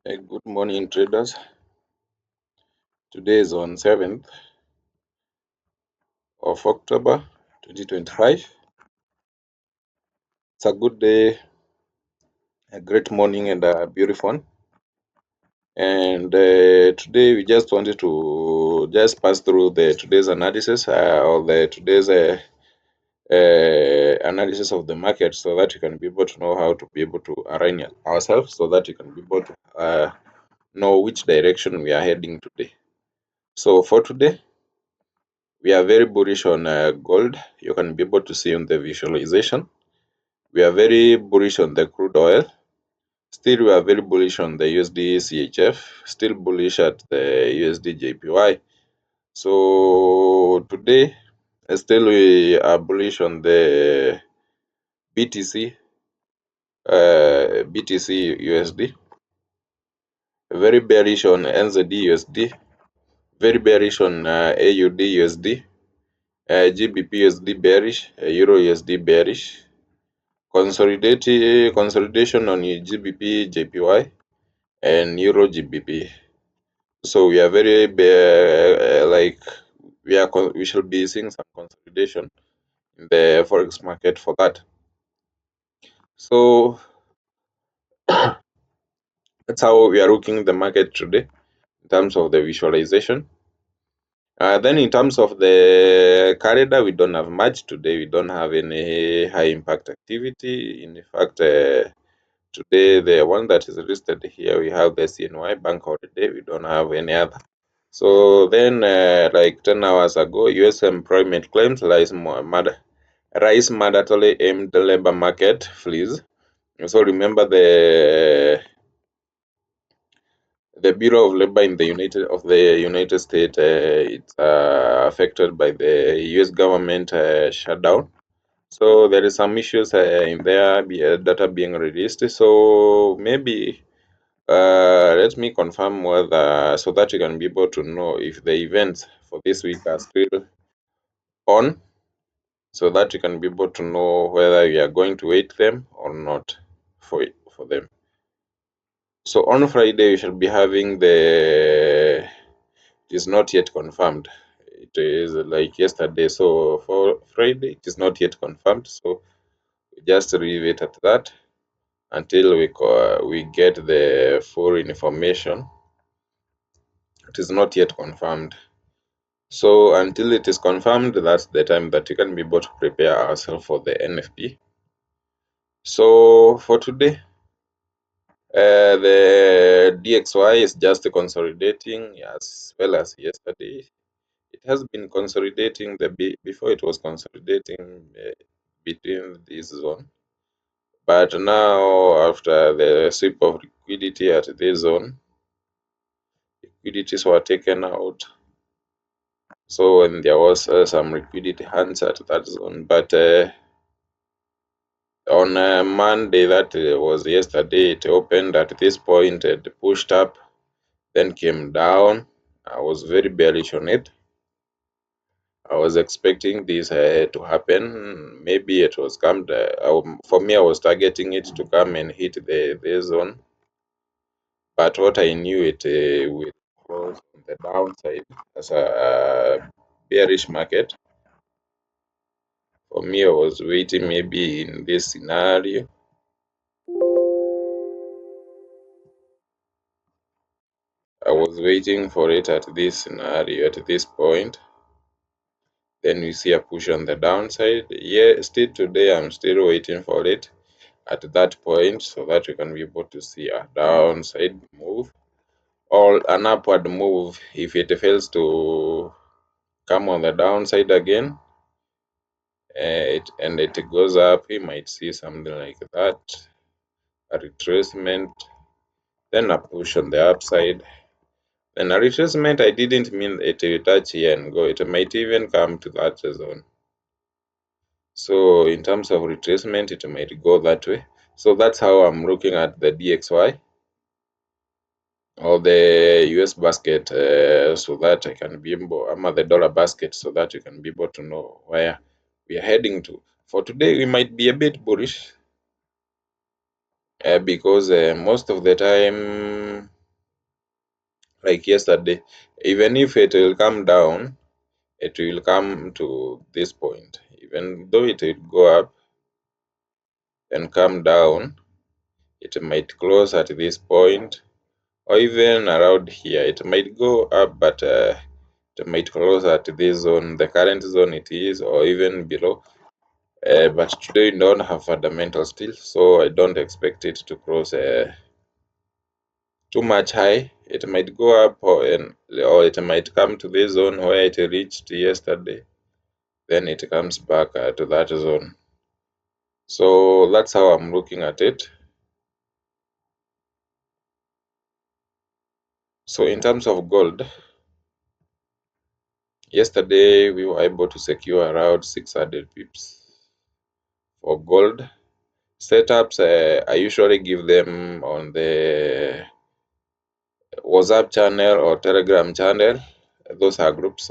Good morning, traders. Today is on 7th of October 2025. It's a good day, a great morning, and a beautiful one. And today we just wanted to just pass through the today's analysis or the today's analysis of the market so that you can be able to know how to be able to align ourselves so that you can be able to know which direction we are heading today. So for today, we are very bullish on gold. You can be able to see on the visualization. We are very bullish on the crude oil. Still, we are very bullish on the USD CHF. Still bullish at the USD JPY. So today, still we are bullish on the BTC, BTC USD. Very bearish on NZD USD. Very bearish on AUD USD. GBP USD bearish. Euro USD bearish. Consolidation on GBP JPY and Euro GBP. So we are very like we should be seeing some consolidation in the forex market for that. So that's how we are looking the market today in terms of the visualization. Then in terms of the calendar, we don't have much today. We don't have any high impact activity. In fact, today, the one that is listed here, we have the CNY bank holiday. We don't have any other. So then, like 10 hours ago, U.S. employment claims rise mandatory aimed labor market freeze. So remember the Bureau of Labor in the United States, it's affected by the U.S. government shutdown. So there is some issues in there, data being released. So maybe let me confirm whether so that you can be able to know if the events for this week are still on, so that you can be able to know whether you are going to wait them or not for them. So on Friday we shall be having it is not yet confirmed. It is like yesterday. So for Friday it is not yet confirmed. So we just leave it at that until we get the full information. It is not yet confirmed. So until it is confirmed, that's the time that you can be able to prepare ourselves for the NFP. So for today, the DXY is just consolidating as well as yesterday. It has been consolidating before it was consolidating between this zone, but now after the sweep of liquidity at this zone, liquidities were taken out. So when there was some liquidity hands at that zone, but on Monday, that was yesterday, it opened at this point, it pushed up, then came down. I was very bearish on it. I was expecting this to happen. Maybe it was come. For me, I was targeting it to come and hit the zone. But what I knew, it will close on the downside as a bearish market. For me, I was waiting maybe in this scenario. I was waiting for it at this scenario, at this point. Then we see a push on the downside. Yeah, still today I'm still waiting for it at that point so that we can be able to see a downside move or an upward move. If it fails to come on the downside again, it goes up, we might see something like that, a retracement, then a push on the upside. Then a retracement, I didn't mean it will touch here and go. It might even come to that zone. So in terms of retracement, it might go that way. So that's how I'm looking at the DXY or the US basket, so that I can be able, I'm at the dollar basket, so that you can be able to know where we are heading to. For today, we might be a bit bullish because most of the time like yesterday. Even if it will come down, it will come to this point. Even though it will go up and come down, it might close at this point, or even around here. It might go up, but it might close at this zone, the current zone it is, or even below. But today we don't have fundamentals still, so I don't expect it to cross too much high. It might go up, or it might come to this zone where it reached yesterday. Then it comes back to that zone. So that's how I'm looking at it. So in terms of gold, yesterday we were able to secure around 600 pips for gold. Setups, I usually give them on the WhatsApp channel or Telegram channel. Those are groups.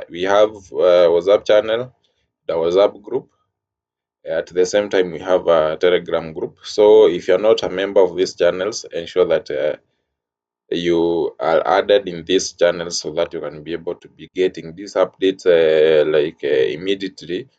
We have WhatsApp channel, the WhatsApp group. At the same time, we have a Telegram group. So if you're not a member of these channels, ensure that you are added in this channel so that you can be able to be getting these updates immediately,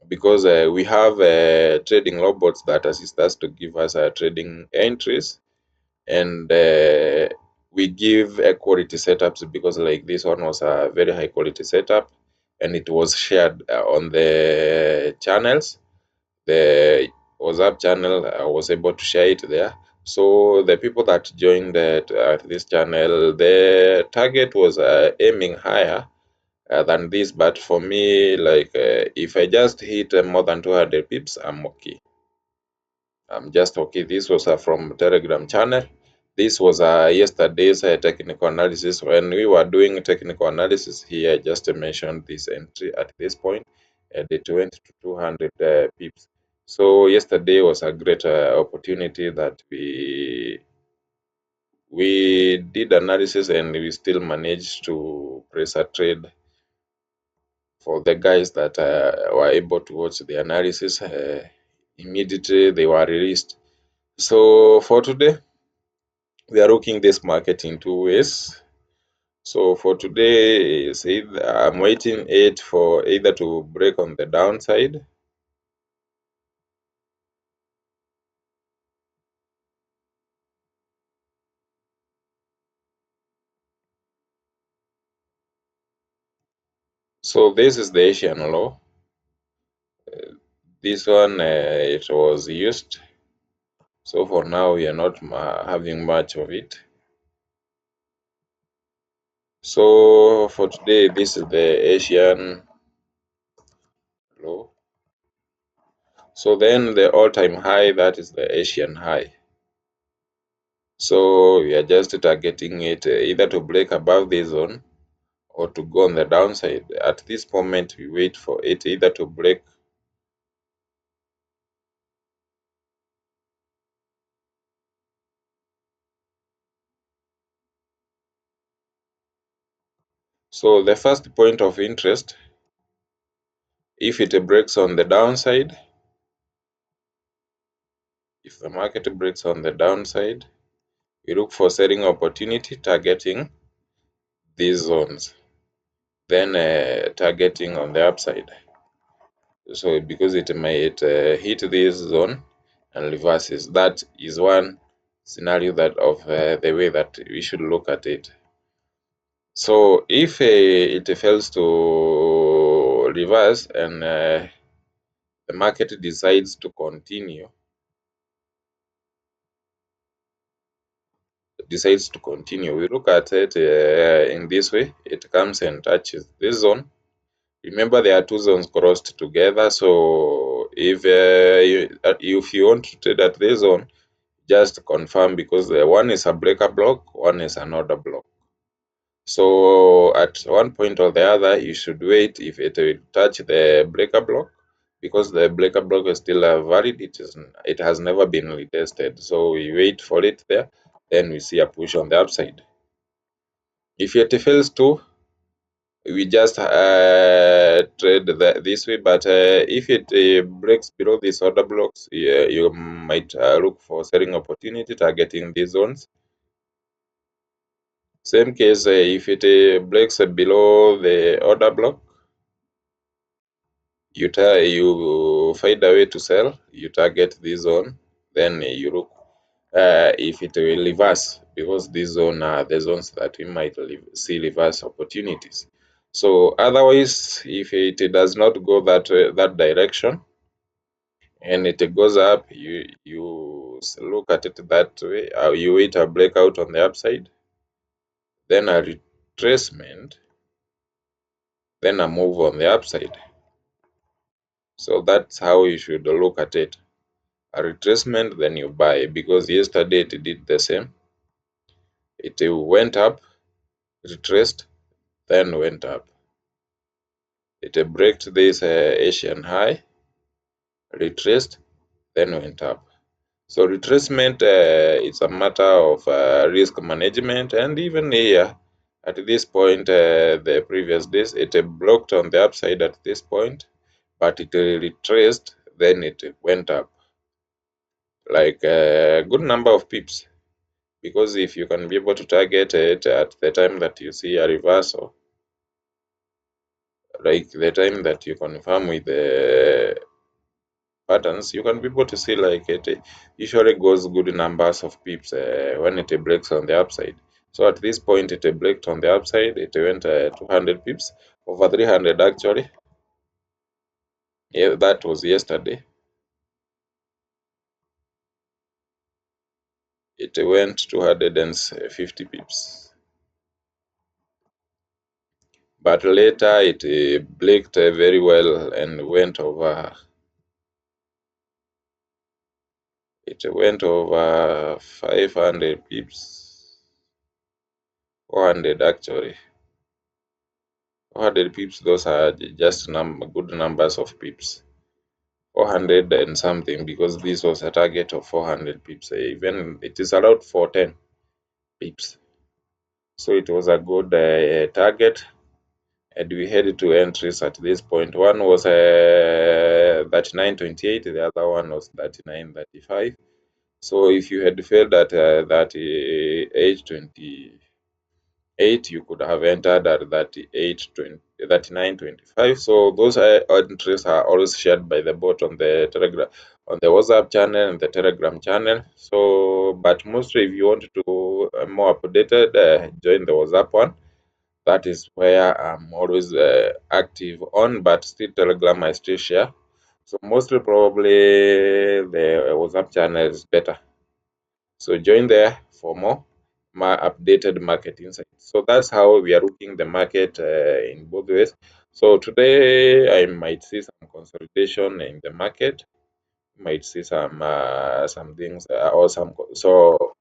because we have trading robots that assist us to give us trading entries, and we give quality setups, because like this one was a very high quality setup and it was shared on the channels. The WhatsApp channel, I was able to share it there. So the people that joined this channel, the target was aiming higher than this, but for me, like if I just hit more than 200 pips, I'm okay. I'm just okay. This was from Telegram channel. This was yesterday's technical analysis. When we were doing technical analysis here, I just mentioned this entry at this point, and it went to 200 pips. So yesterday was a great opportunity that we did analysis, and we still managed to press a trade for the guys that were able to watch the analysis. Immediately they were released. So for today, we are looking this market in two ways. So for today, is either I'm waiting it for either to break on the downside. So this is the Asian law. This one it was used. So for now, we are not having much of it. So for today, this is the Asian low. So then the all-time high, that is the Asian high. So we are just targeting it either to break above this zone or to go on the downside. At this moment, we wait for it either to break. So the first point of interest, if it breaks on the downside, if the market breaks on the downside, we look for selling opportunity targeting these zones, then targeting on the upside. So because it might hit this zone and reverses, that is one scenario that of the way that we should look at it. So if it fails to reverse and the market decides to continue, we look at it in this way. It comes and touches this zone. Remember, there are two zones crossed together. So if you want to trade at this zone, just confirm, because the one is a breaker block, one is another block. So at one point or the other, you should wait if it will touch the breaker block, because the breaker block is still valid. It has never been retested. So we wait for it there, then we see a push on the upside. If it fails to, we just trade this way. But if it breaks below these order blocks, you might look for selling opportunity targeting these zones. Same case, if it breaks below the order block, you find a way to sell, you target this zone, then you look if it will reverse, because these zone are the zones that we might see reverse opportunities. So otherwise, if it does not go that direction and it goes up, you look at it that way. You wait a breakout on the upside, then a retracement, then a move on the upside. So that's how you should look at it. A retracement, then you buy, because yesterday it did the same. It went up, retraced, then went up. It broke this Asian high, retraced, then went up. So retracement is a matter of risk management, and even here at this point, the previous days, it blocked on the upside at this point, but it retraced, then it went up like a good number of pips. Because if you can be able to target it at the time that you see a reversal, like the time that you confirm with the patterns, you can be able to see like it usually goes good numbers of pips when it breaks on the upside. So at this point, it broke on the upside, it went 200 pips, over 300 actually. Yeah, that was yesterday. It went 250 pips. But later it blinked very well and went over. It went over 500 pips, 400 actually. 400 pips, those are just good numbers of pips. 400 and something, because this was a target of 400 pips. Even it is allowed for 10 pips. So it was a good target. And we headed to entries at this point. One was 39.28, the other one was 39.35. So if you had failed at 38.28, you could have entered at 39.25. So those entries are always shared by the bot on the Telegram, on the WhatsApp channel and the Telegram channel. So, but mostly if you want to more updated, join the WhatsApp one. That is where I'm always active on, but still Telegram I still share. So mostly probably the WhatsApp channel is better. So join there for more updated market insights. So that's how we are looking the market in both ways. So today I might see some consolidation in the market, might see some things or some so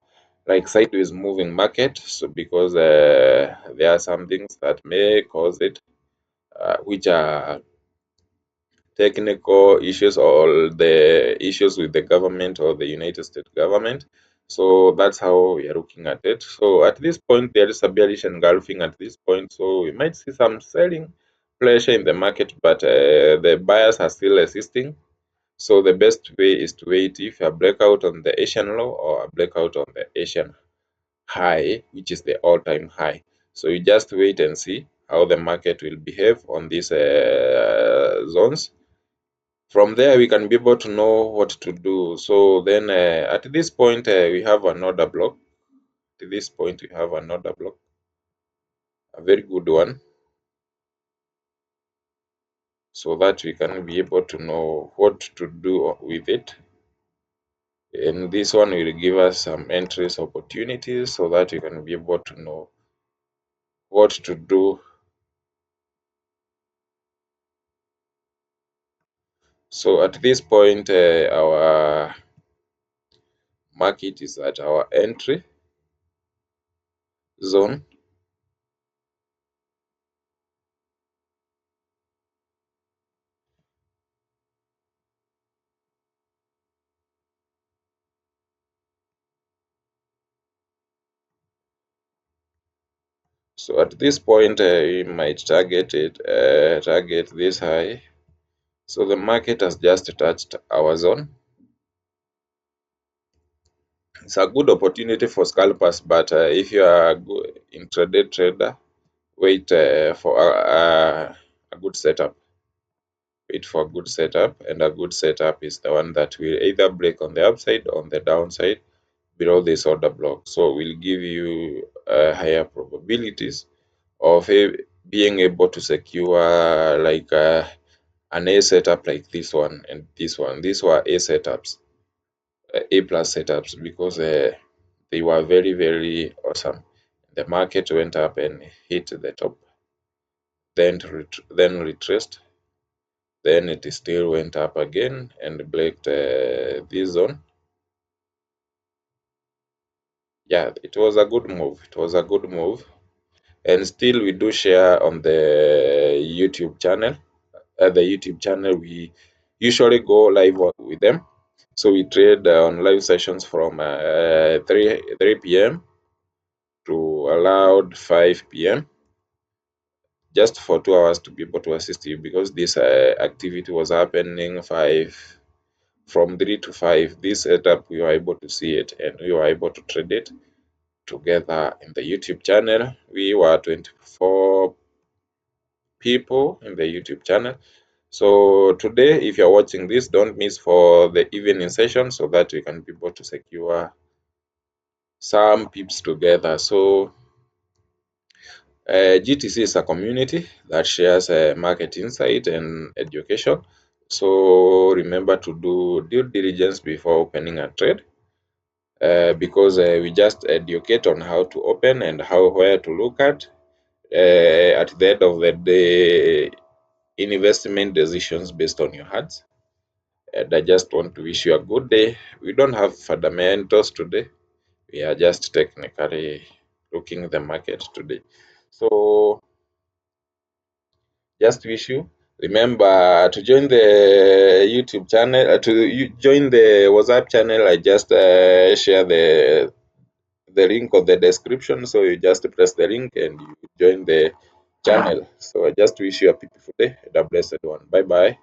like sideways moving market. So because there are some things that may cause it, which are technical issues or the issues with the government or the United States government. So that's how we are looking at it. So at this point, there is a bearish engulfing at this point. So we might see some selling pressure in the market, but the buyers are still assisting. So the best way is to wait if a breakout on the Asian low or a breakout on the Asian high, which is the all-time high. So you just wait and see how the market will behave on these zones. From there, we can be able to know what to do. So then at this point, we have another block. At this point, we have another block, a very good one, so that we can be able to know what to do with it. And this one will give us some entries opportunities so that we can be able to know what to do. So at this point, our market is at our entry zone. So at this point, we might target this high. So the market has just touched our zone. It's a good opportunity for scalpers, but if you are a intraday trader, wait for a good setup. Wait for a good setup, and a good setup is the one that will either break on the upside or on the downside below this order block. So will give you higher probabilities of being able to secure like an A setup like this one and this one. These were A setups, A plus setups, because they were very, very awesome. The market went up and hit the top, then retraced, then it still went up again and break this zone. Yeah, it was a good move. It was a good move. And still we do share on the YouTube channel. At the YouTube channel, we usually go live with them. So we trade on live sessions from 3 p.m. to allowed 5 p.m. just for 2 hours to be able to assist you, because this activity was happening 3 to 5. This setup, we were able to see it and we were able to trade it together in the YouTube channel. We were 24 people in the YouTube channel. So today, if you're watching this, don't miss for the evening session so that we can be able to secure some pips together. So GTC is a community that shares market insight and education. So remember to do due diligence before opening a trade, because we just educate on how to open and where to look at. At the end of the day, investment decisions based on your hearts. And I just want to wish you a good day. We don't have fundamentals today. We are just technically looking at the market today. So just wish you. Remember to join the YouTube channel, join the WhatsApp channel. I just share the link of the description. So you just press the link and you join the channel. So I just wish you a beautiful day and a blessed one. Bye bye.